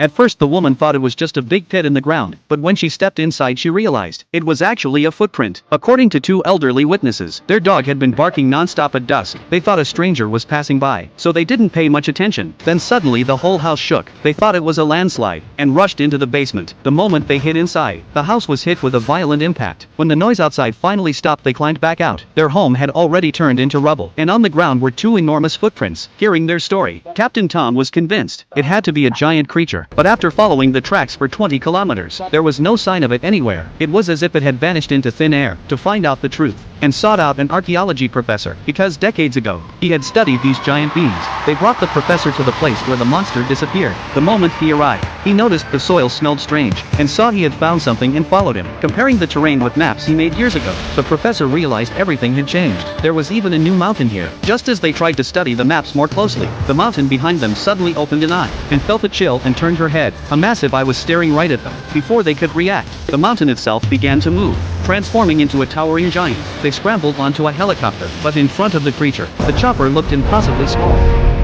At first the woman thought it was just a big pit in the ground, but when she stepped inside she realized it was actually a footprint. According to two elderly witnesses, their dog had been barking non-stop at dusk. They thought a stranger was passing by, so they didn't pay much attention. Then suddenly the whole house shook. They thought it was a landslide, and rushed into the basement. The moment they hid inside, the house was hit with a violent impact. When the noise outside finally stopped they climbed back out. Their home had already turned into rubble, and on the ground were two enormous footprints. Hearing their story, Captain Tom was convinced it had to be a giant creature. But after following the tracks for 20 kilometers, there was no sign of it anywhere. It was as if it had vanished into thin air. To find out the truth, and sought out an archaeology professor, because decades ago, he had studied these giant beings. They brought the professor to the place where the monster disappeared. The moment he arrived, he noticed the soil smelled strange, and saw he had found something and followed him. Comparing the terrain with maps he made years ago, the professor realized everything had changed. There was even a new mountain here. Just as they tried to study the maps more closely, the mountain behind them suddenly opened an eye, and felt a chill and turned her head. A massive eye was staring right at them. Before they could react, the mountain itself began to move, transforming into a towering giant. They scrambled onto a helicopter, but in front of the creature, the chopper looked impossibly small.